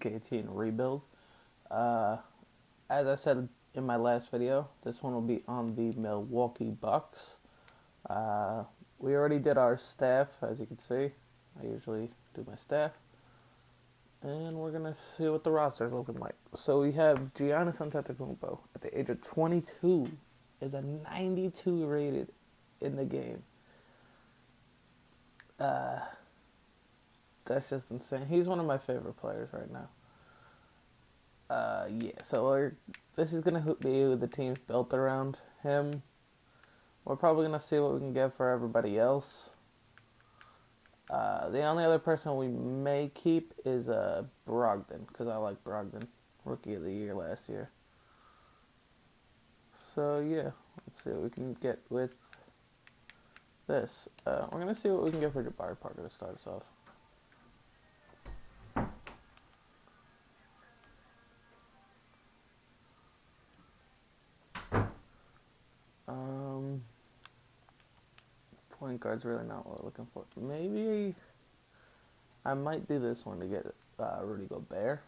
2K18 rebuild. Uh, as I said in my last video, this one will be on the Milwaukee Bucks. Uh, we already did our staff, as you can see. I usually do my staff. And we're going to see what the roster is looking like. So we have Giannis Antetokounmpo at the age of 22 is a 92 rated in the game. That's just insane. He's one of my favorite players right now. Yeah, so this is going to be who the team's built around him. We're probably going to see what we can get for everybody else. The only other person we may keep is Brogdon, because I like Brogdon. Rookie of the Year last year. So, yeah, let's see what we can get with this. We're going to see what we can get for Jabari Parker to start us off. Point guard's really not what we're looking for. Maybe I might do this one to get Rudy Gobert.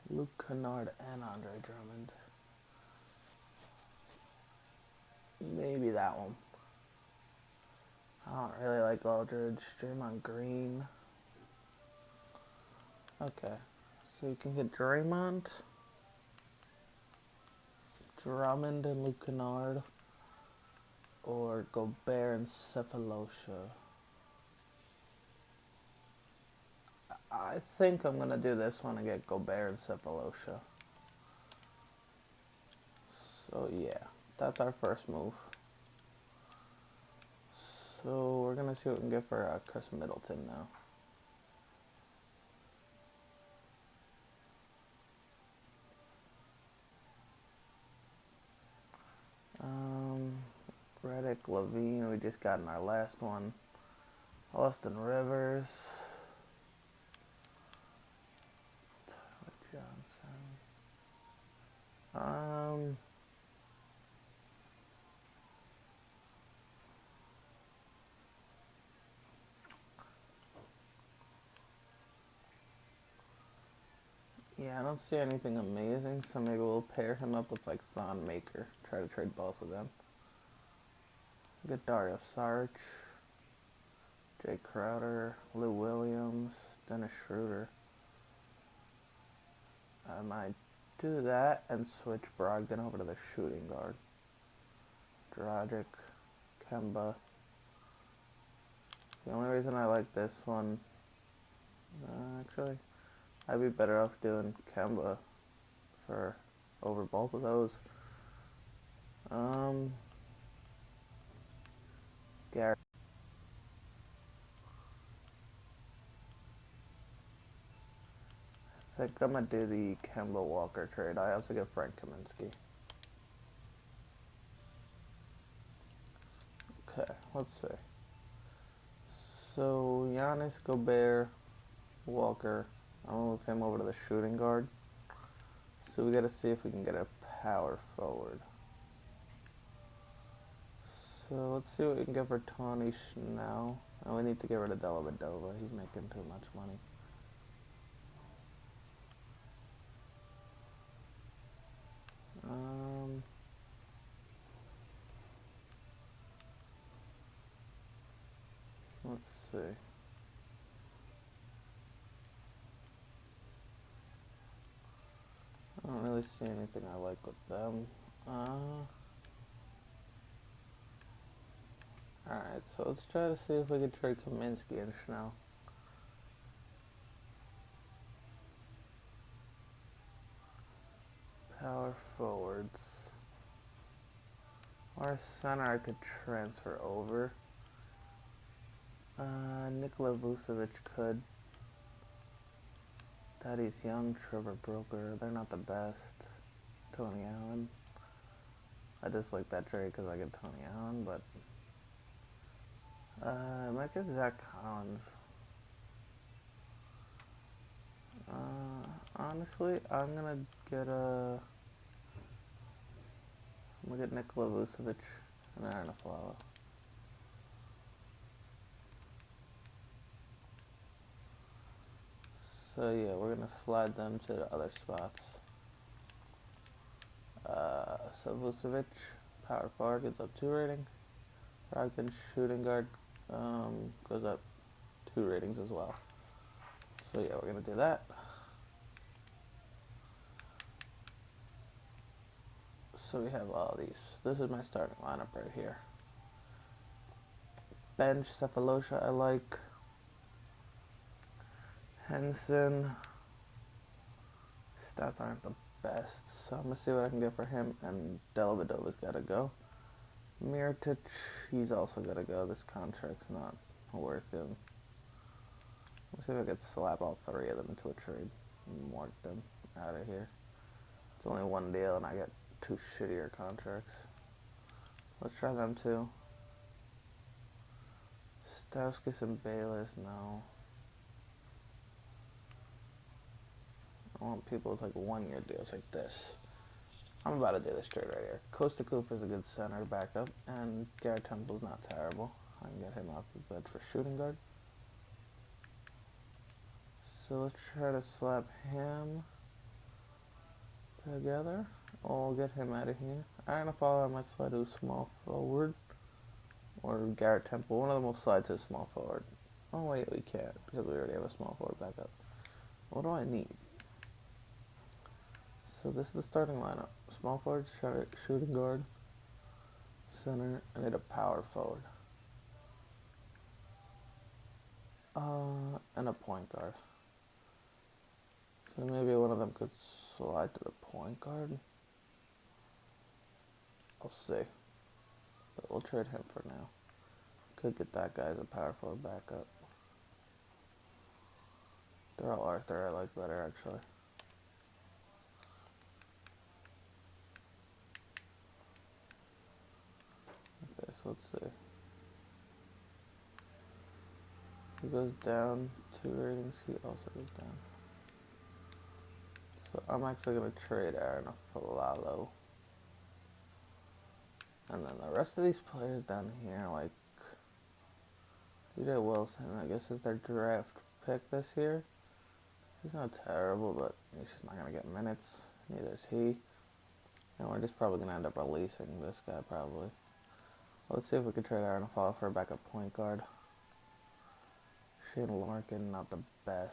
Luke Kennard and Andre Drummond. Maybe that one. I don't really like Aldridge. Draymond Green. Okay. So you can get Draymond, Drummond and Luke Kennard, or Gobert and Cephalosha. I think I'm going to do this one and get Gobert and Cephalosha. So yeah, that's our first move. So we're going to see what we can get for Chris Middleton now. Redick, Levine, we just got in our last one. Austin Rivers. Tyler Johnson. Yeah, I don't see anything amazing, so maybe we'll pair him up with like Thon Maker. Try to trade both of them. Get Dario Saric, Jay Crowder, Lou Williams, Dennis Schroeder. I might do that and switch Brogdon over to the shooting guard. Dragic, Kemba. The only reason I like this one, actually, I'd be better off doing Kemba over both of those. Garrett. I think I'm going to do the Kemba Walker trade. I also get Frank Kaminsky. Okay, let's see. So, Giannis, Gobert, Walker. I'm going to move him over to the shooting guard. So we got to see if we can get a power forward. So let's see what we can get for Tony Snell. And we need to get rid of Dellavedova. He's making too much money. Let's see. I don't really see anything I like with them. Alright, so let's try to see if we can trade Kaminsky and Snell. Power forwards. Or center I could transfer over. Nikola Vucevic could. Thaddeus Young, Trevor Broker, they're not the best. Tony Allen. I just like that trade because I get Tony Allen, but I might get Zach Collins. Honestly, I'm gonna get Nikola Vucevic and Aaron Aflalo. So yeah, we're gonna slide them to the other spots. So Vucevic, power forward, gets up 2 rating. Brogdon, shooting guard, goes up 2 ratings as well. So yeah, we're gonna do that. So we have all these. This is my starting lineup right here. Bench, Cephalosha, I like. Henson. Stats aren't the best, so I'm gonna see what I can get for him. And Dellavedova's gotta go. Mirotic, he's also gotta go. This contract's not worth it. Let's see if I could slap all 3 of them into a trade and work them out of here. It's only 1 deal, and I get 2 shittier contracts. Let's try them too. Stauskas and Bayless, no. I want people with like 1-year deals like this. I'm about to do this trade right here. Costa Cooper's a good center backup, and Garrett Temple's not terrible. I can get him off the bench for shooting guard. So let's try to slap him together. I'll get him out of here. I don't know if I might slide to a small forward or Garrett Temple. One of them will slide to a small forward. Oh wait, we can't because we already have a small forward backup. What do I need? So this is the starting lineup. Small forward, shooting guard, center. I need a power forward. And a point guard. So maybe one of them could slide to the point guard. I'll see. But we'll trade him for now. Could get that guy as a power forward backup. Darrell Arthur I like better actually. Okay, so let's see. He goes down 2 ratings, he also goes down. So I'm actually going to trade Aaron Aflalo. And then the rest of these players down here, like DJ Wilson, I guess is their draft pick this year. He's not terrible, but he's just not going to get minutes. Neither is he. And we're just probably going to end up releasing this guy, probably. Let's see if we can trade Aaron Aflalo for a backup point guard. Shane Larkin, not the best.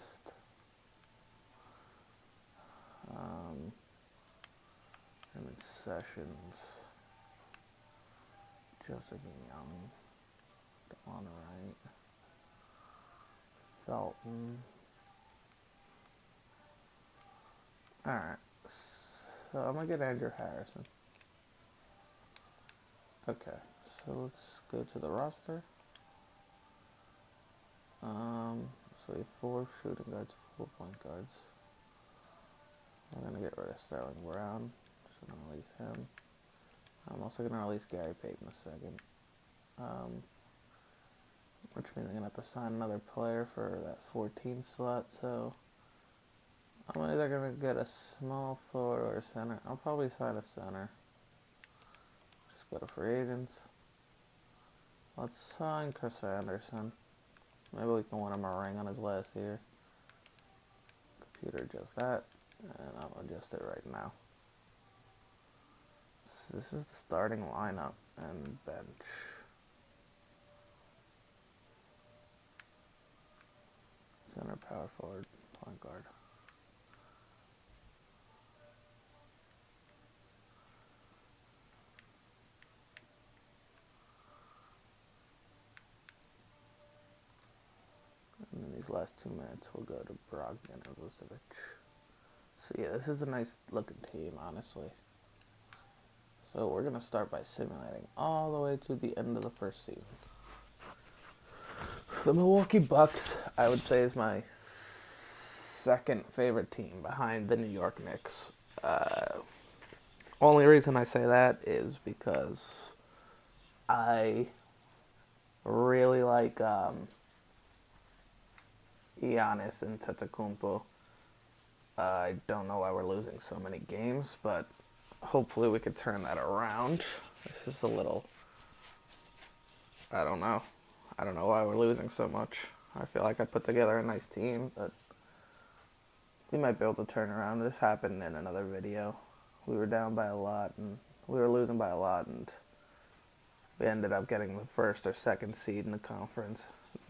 And then Sessions. Joseph Young. On the right. Felton. Alright. So I'm going to get Andrew Harrison. Okay. So let's go to the roster. So we have 4 shooting guards, 4 point guards. I'm going to get rid of Sterling Brown. Just going to release him. I'm also going to release Gary Payton in a second. Which means I'm going to have to sign another player for that 14 slot. So I'm either going to get a small forward or a center. I'll probably sign a center. Just go to free agents. Let's sign Chris Anderson. Maybe we can win him a ring on his last year. Computer adjust that, and I'll adjust it right now. So this is the starting lineup and bench. Center, power forward, point guard. And then these last 2 minutes we'll go to Brogdon and Vucevic. So yeah, this is a nice looking team, honestly. So we're going to start by simulating all the way to the end of the first season. The Milwaukee Bucks, I would say, is my second favorite team behind the New York Knicks. Only reason I say that is because I really like Giannis and Antetokounmpo. I don't know why we're losing so many games, but hopefully we could turn that around. This is a little, I don't know. I don't know why we're losing so much. I feel like I put together a nice team, but we might be able to turn around. This happened in another video. We were down by a lot, and we were losing by a lot, and we ended up getting the first or second seed in the conference. It's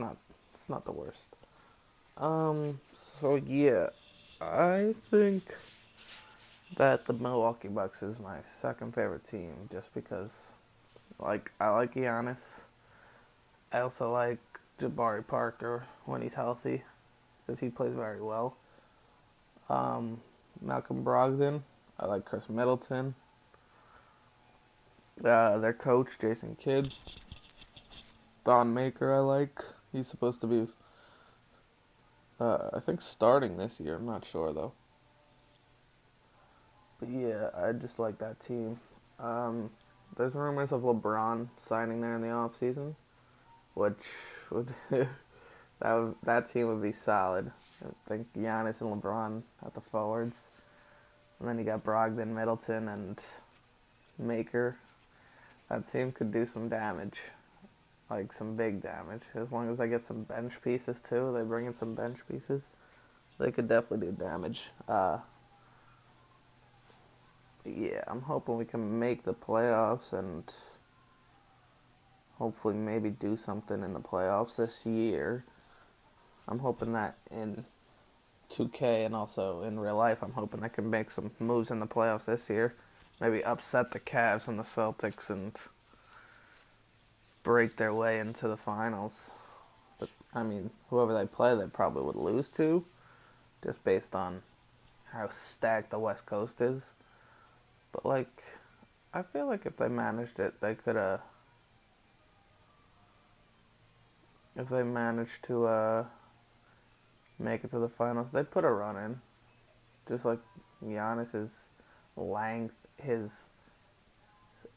not the worst. So yeah, I think that the Milwaukee Bucks is my second favorite team, just because, like, I like Giannis. I also like Jabari Parker when he's healthy, because he plays very well. Malcolm Brogdon. I like Chris Middleton. Their coach, Jason Kidd. Don Maker, I like. He's supposed to be, I think, starting this year. I'm not sure, though. But yeah, I just like that team. Um, there's rumors of LeBron signing there in the off season, which would that team would be solid. I think Giannis and LeBron at the forwards, and then you got Brogdon, Middleton, and Maker. That team could do some damage, like some big damage. As long as they get some bench pieces too, they bring in some bench pieces, they could definitely do damage. Yeah, I'm hoping we can make the playoffs and hopefully maybe do something in the playoffs this year. I'm hoping that in 2K and also in real life, I'm hoping I can make some moves in the playoffs this year. Maybe upset the Cavs and the Celtics and break their way into the finals. But, I mean, whoever they play, they probably would lose to, just based on how stacked the West Coast is. But, like, I feel like if they managed it, they could have. If they managed to make it to the finals, they'd put a run in. Just like Giannis's length, his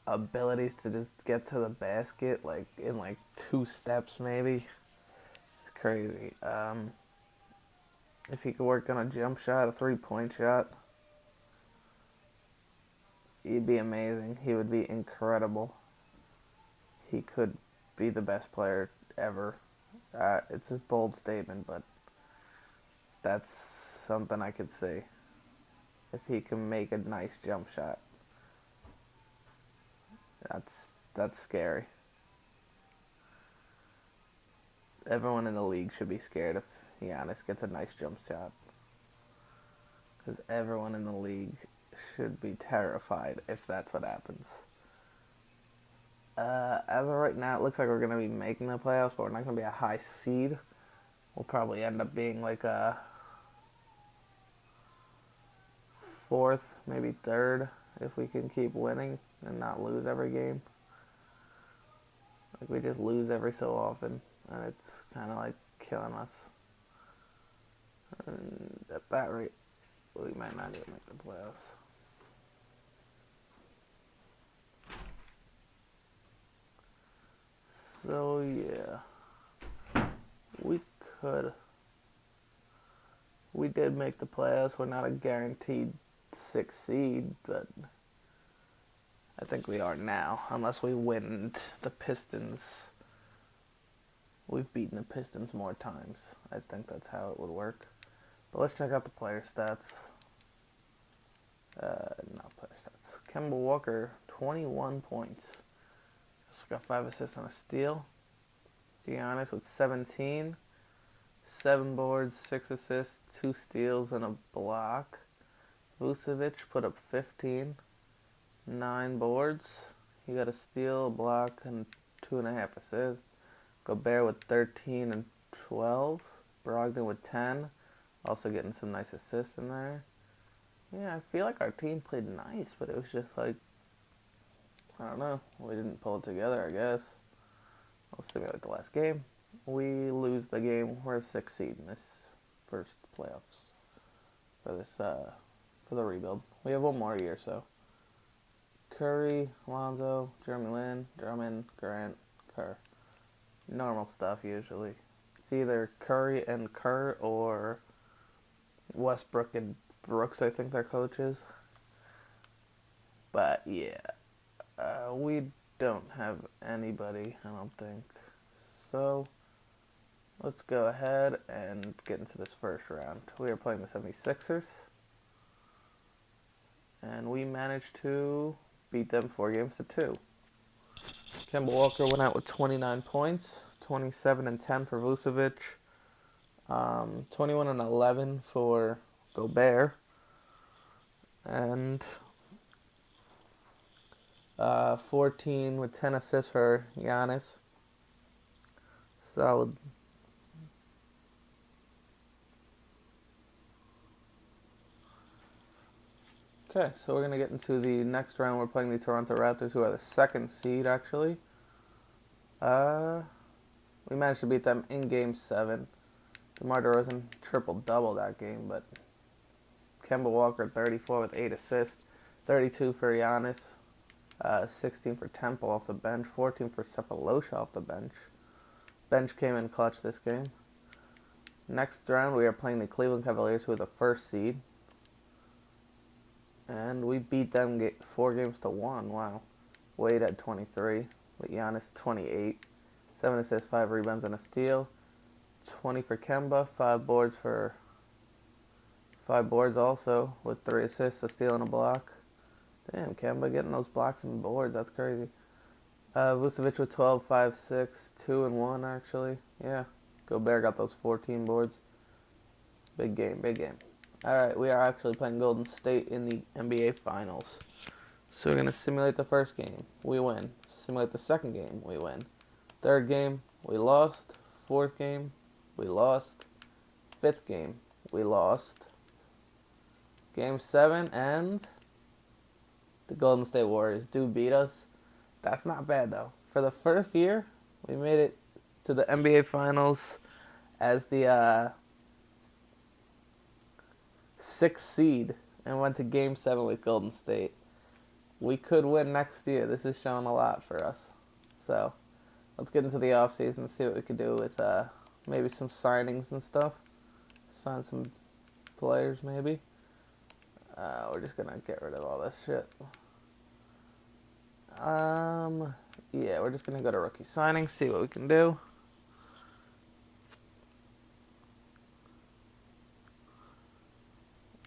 abilities to just get to the basket, like in like 2 steps, maybe. It's crazy. If he could work on a jump shot, a 3-point shot, he'd be amazing. He would be incredible. He could be the best player ever. It's a bold statement, but that's something I could see. If he can make a nice jump shot, that's scary. Everyone in the league should be scared if Giannis gets a nice jump shot, because everyone in the league should be terrified if that's what happens. As of right now, it looks like we're going to be making the playoffs, but we're not going to be a high seed. We'll probably end up being like a fourth, maybe third, if we can keep winning and not lose every game. Like, we just lose every so often, and it's kind of like killing us. And at that rate, we might not even make the playoffs. So yeah, we could. We did make the playoffs. We're not a guaranteed 6th seed, but I think we are now, unless we win the Pistons. We've beaten the Pistons more times. I think that's how it would work. But let's check out the player stats. Not player stats. Kemba Walker, 21 points. Just got 5 assists and a steal. Giannis with 17. 7 boards, 6 assists, 2 steals, and a block. Vucevic put up 15. 9 boards. He got a steal, a block, and 2.5 assists. Gobert with 13 and 12. Brogdon with 10. Also getting some nice assists in there. Yeah, I feel like our team played nice, but it was just like, I don't know. We didn't pull it together, I guess. We'll simulate the last game. We lose the game. We're a 6th seed in this first playoffs for the rebuild. We have one more year, so. Curry, Lonzo, Jeremy Lin, Drummond, Grant, Kerr. Normal stuff usually. It's either Curry and Kerr or Westbrook and Brooks, I think their coaches. But yeah, we don't have anybody, I don't think. So let's go ahead and get into this first round. We are playing the 76ers, and we managed to beat them 4 games to 2. Kemba Walker went out with 29 points, 27 and 10 for Vucevic, 21 and 11 for Gobert, and 14 with 10 assists for Giannis. Solid. Okay, so we're going to get into the next round. We're playing the Toronto Raptors, who are the 2nd seed, actually. We managed to beat them in Game 7. DeMar DeRozan triple-double that game, but Kemba Walker, 34 with 8 assists, 32 for Giannis, 16 for Temple off the bench, 14 for Sefolosha off the bench. Bench came in clutch this game. Next round, we are playing the Cleveland Cavaliers, who are the 1st seed. And we beat them 4 games to 1. Wow. Wade had 23, with Giannis 28. 7 assists, 5 rebounds, and a steal. 20 for Kemba, 5 boards also, with 3 assists, a steal, and a block. Damn, Kemba getting those blocks and boards, that's crazy. Vucevic with 12, 5, 6, 2, and 1, actually. Yeah. Gobert got those 14 boards. Big game, big game. Alright, we are actually playing Golden State in the NBA Finals. So we're going to simulate the first game. We win. Simulate the second game. We win. Third game, we lost. Fourth game, we lost. Fifth game, we lost. Game 7, and the Golden State Warriors do beat us. That's not bad, though. For the first year, we made it to the NBA Finals as the 6th seed and went to Game 7 with Golden State. We could win next year. This is showing a lot for us. So, let's get into the offseason and see what we could do with maybe some signings and stuff. Sign some players, maybe. We're just going to get rid of all this shit. Yeah, we're just going to go to rookie signing, see what we can do.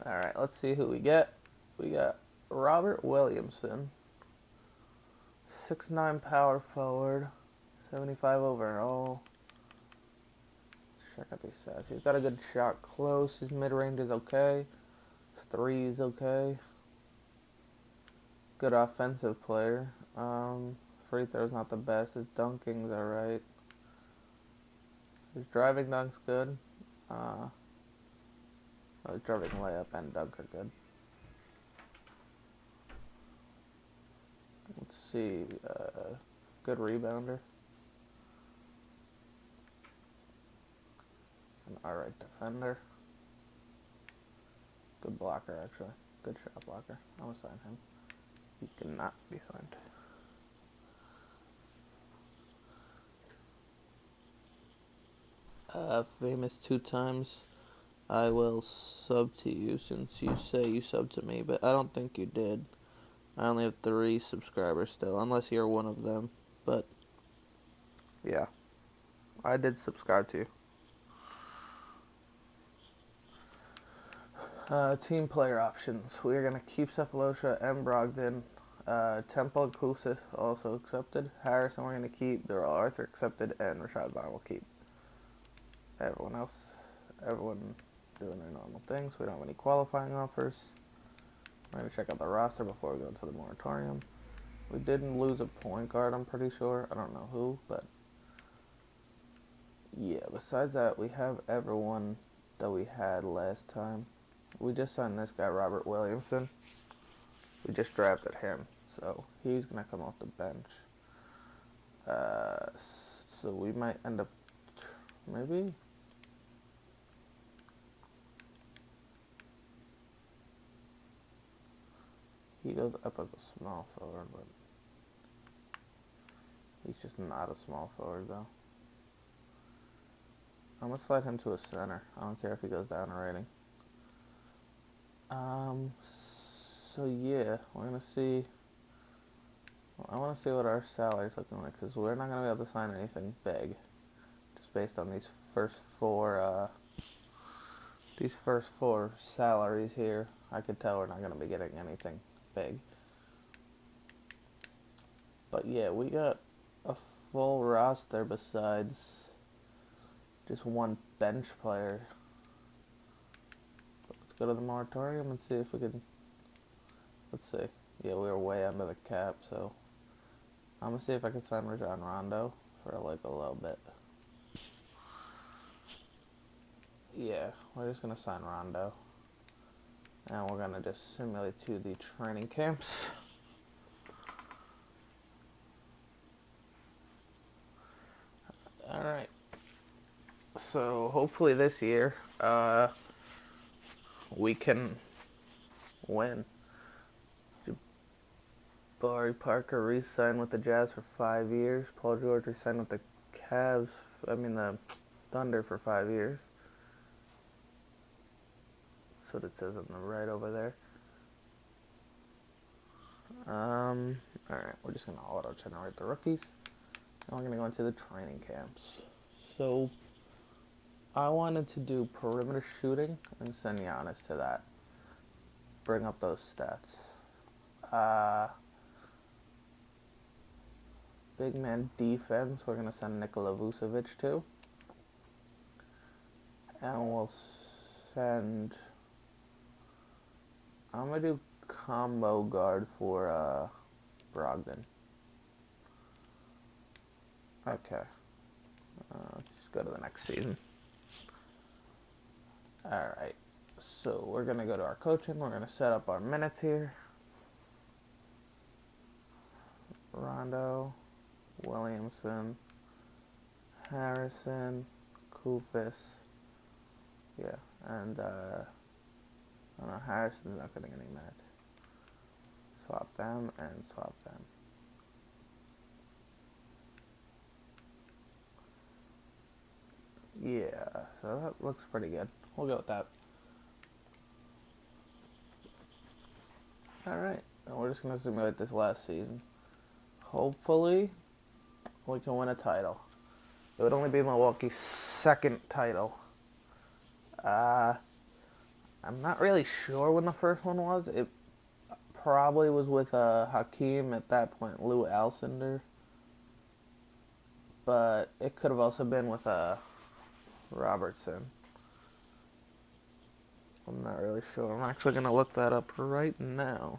Alright, let's see who we get. We got Robert Williamson, 6'9" power forward, 75 overall. Check out these stats. He's got a good shot close. His mid-range is okay. His 3 is okay. Good offensive player. Free throw's not the best. His dunking's alright. His driving dunk's good. His driving layup and dunk are good. Let's see. Good rebounder. An alright defender. Good blocker, actually. Good shot blocker. I'm gonna sign him. He cannot be signed. Famous 2 times. I will sub to you since you say you subbed to me, but I don't think you did. I only have 3 subscribers still, unless you're one of them. But, yeah. I did subscribe to you. Team player options. We're going to keep Sefolosha and Brogdon. Temple and Kusis also accepted. Harrison we're going to keep. Darrell Arthur accepted. And Rashad Vaughn will keep. Everyone doing their normal things. We don't have any qualifying offers. We're going to check out the roster before we go into the moratorium. We didn't lose a point guard, I'm pretty sure. I don't know who, but yeah, besides that, we have everyone that we had last time. We just signed this guy, Robert Williamson. We just drafted him, so he's going to come off the bench. So we might end up, maybe? He goes up as a small forward, but he's just not a small forward, though. I'm going to slide him to a center. I don't care if he goes down a rating. So yeah, we're going to see. I want to see what our salary's looking like, because we're not going to be able to sign anything big. Just based on these first four salaries here. I could tell we're not going to be getting anything big. But yeah, we got a full roster besides just one bench player. Let's go to the moratorium and see if we can. Let's see. Yeah, we were way under the cap, so I'm gonna see if I can sign Rajon Rondo for like a little bit. Yeah, we're just gonna sign Rondo, and we're gonna just simulate to the training camps. All right. So hopefully this year, we can win. Jabari Parker re-signed with the Jazz for 5 years. Paul George re-signed with the the Thunder for 5 years. That's what it says on the right over there. Alright, we're just going to auto-generate the rookies. And we're going to go into the training camps. So, I wanted to do perimeter shooting and send Giannis to that. Bring up those stats. Big man defense, we're going to send Nikola Vucevic to. And we'll send... I'm going to do combo guard for Brogdon. Okay. Let's just go to the next season. Alright. So we're going to go to our coaching. We're going to set up our minutes here. Rondo, Williamson, Harrison, Kufis. Yeah, and I don't know, Harrison's not getting any minutes. Swap them and swap them. Yeah, so that looks pretty good. We'll go with that. Alright, and we're just going to simulate this last season. Hopefully, we can win a title. It would only be Milwaukee's second title. I'm not really sure when the first one was. It probably was with Hakeem at that point, Lou Alcindor. But it could have also been with Robertson. I'm not really sure. I'm actually going to look that up right now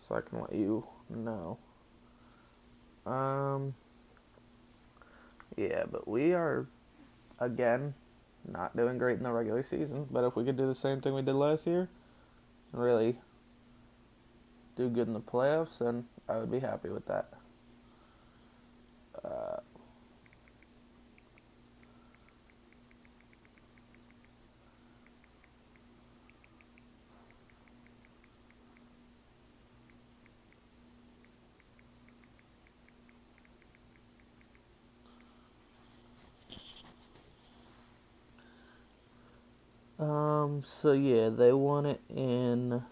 so I can let you know. Yeah, but we are, again, not doing great in the regular season. But if we could do the same thing we did last year and really do good in the playoffs, then I would be happy with that. So yeah, they won it in...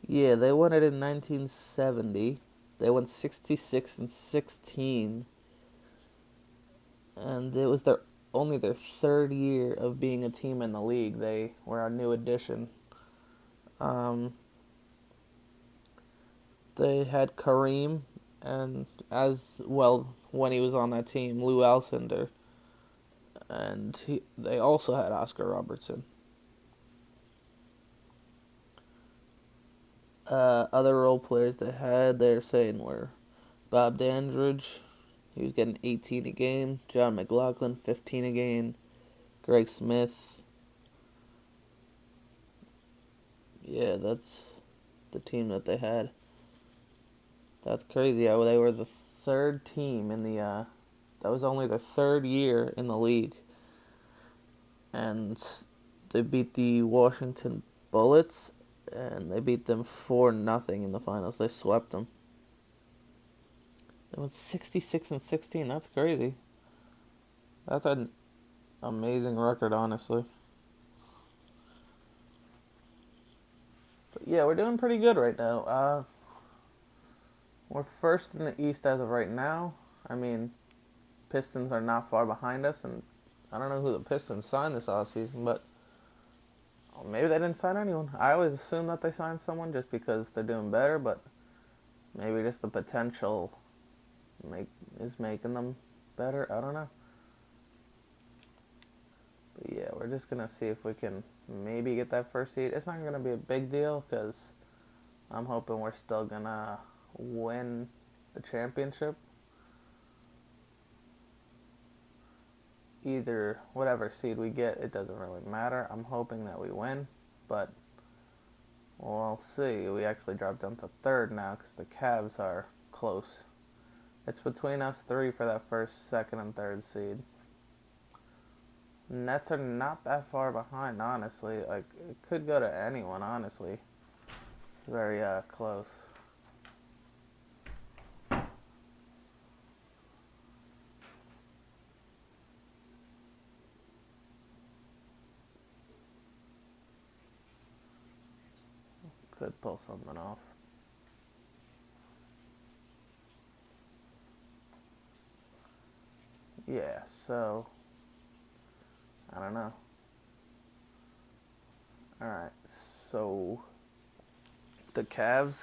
Yeah, they won it in 1970. They won 66-16. And it was only their third year of being a team in the league. They were a new addition. They had Kareem, and as well, when he was on that team, Lou Alcindor. And they also had Oscar Robertson. Other role players they're saying were Bob Dandridge, he was getting 18 a game. John McLaughlin, 15 a game. Greg Smith. Yeah, that's the team that they had. That's crazy how they were the third team in the, that was only their third year in the league. And they beat the Washington Bullets, and they beat them 4-0 in the finals. They swept them. They went 66-16. That's crazy. That's an amazing record, honestly. But yeah, we're doing pretty good right now. We're first in the East as of right now. I mean, Pistons are not far behind us, and I don't know who the Pistons signed this offseason, but maybe they didn't sign anyone. I always assume that they signed someone just because they're doing better, but maybe just the potential is making them better. I don't know. But yeah, we're just gonna see if we can maybe get that first seed. It's not gonna be a big deal because I'm hoping we're still gonna win the championship. Either whatever seed we get, it doesn't really matter. I'm hoping that we win, but we'll see. We actually dropped down to third now because the Cavs are close. It's between us three for that first, second, and third seed. Nets are not that far behind, honestly. Like, it could go to anyone, honestly. Very close. Could pull something off. Yeah, so I don't know. Alright, so the Cavs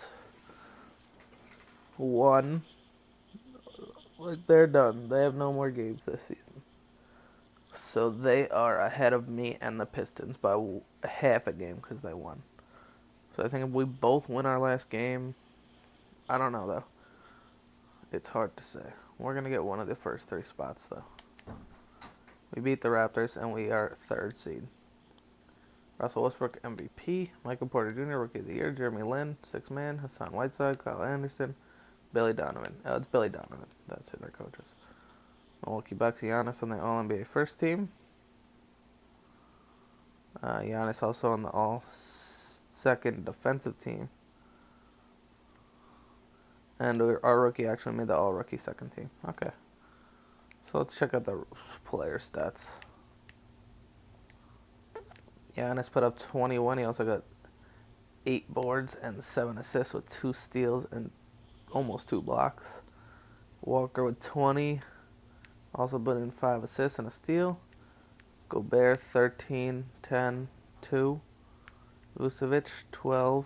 won. Like, they're done. They have no more games this season. So they are ahead of me and the Pistons by half a game because they won. So I think if we both win our last game, I don't know though. It's hard to say. We're going to get one of the first three spots though. We beat the Raptors and we are third seed. Russell Westbrook MVP, Michael Porter Jr. Rookie of the Year, Jeremy Lin, sixth man, Hassan Whiteside, Kyle Anderson, Billy Donovan. It's Billy Donovan. That's who their coach is. Milwaukee Bucks, Giannis on the All-NBA first team. Giannis also on the All-Second defensive team. And our rookie actually made the All-Rookie second team. Okay. So let's check out the player stats. Giannis put up 21. He also got 8 boards and 7 assists with 2 steals and almost 2 blocks. Walker with 20. Also put in 5 assists and a steal. Gobert 13, 10, 2. Vucevic 12,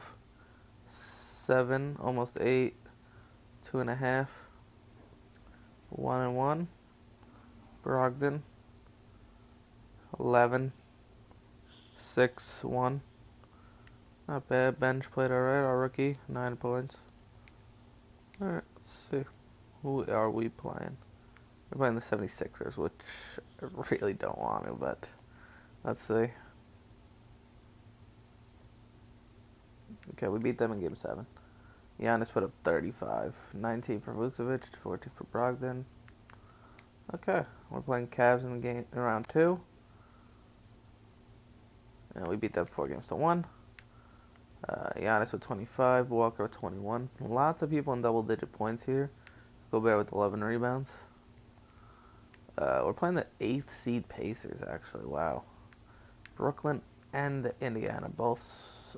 7, almost 8, 2.5, 1 and 1. Brogdon 11, 6, 1. Not bad. Bench played alright. Our rookie 9 points. Alright, let's see. Who are we playing? We're playing the 76ers, which I really don't want to, but let's see. Okay, we beat them in Game 7. Giannis put up 35. 19 for Vucevic, 14 for Brogdon. Okay, we're playing Cavs in the game in round 2. And we beat them 4-1. Giannis with 25, Walker with 21. Lots of people in double-digit points here. Gobert with 11 rebounds. We're playing the 8th seed Pacers, actually. Wow. Brooklyn and Indiana both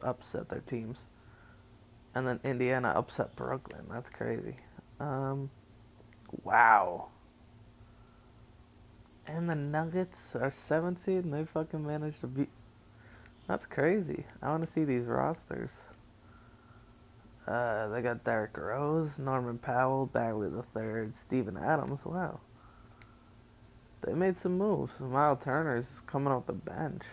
upset their teams. And then Indiana upset Brooklyn. That's crazy. Wow. And the Nuggets are 7th seed, and they fucking managed to beat. That's crazy. I want to see these rosters. They got Derrick Rose, Norman Powell, Bagley III, Steven Adams. Wow. They made some moves. Miles Turner's coming off the bench.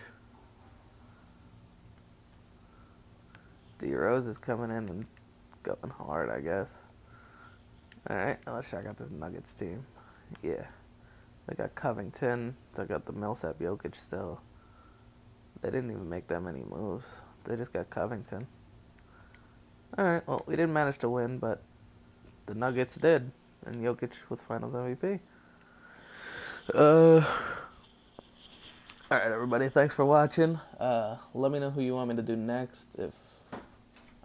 D Rose is coming in and going hard, I guess. Alright, let's check out this Nuggets team. Yeah. They got Covington. They got the Millsap Jokic still. They didn't even make that many moves. They just got Covington. Alright, well, we didn't manage to win, but the Nuggets did. And Jokic with Finals MVP. Alright, everybody, thanks for watching. Let me know who you want me to do next. If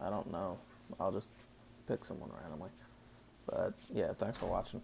I don't know, I'll just pick someone randomly. But yeah, thanks for watching.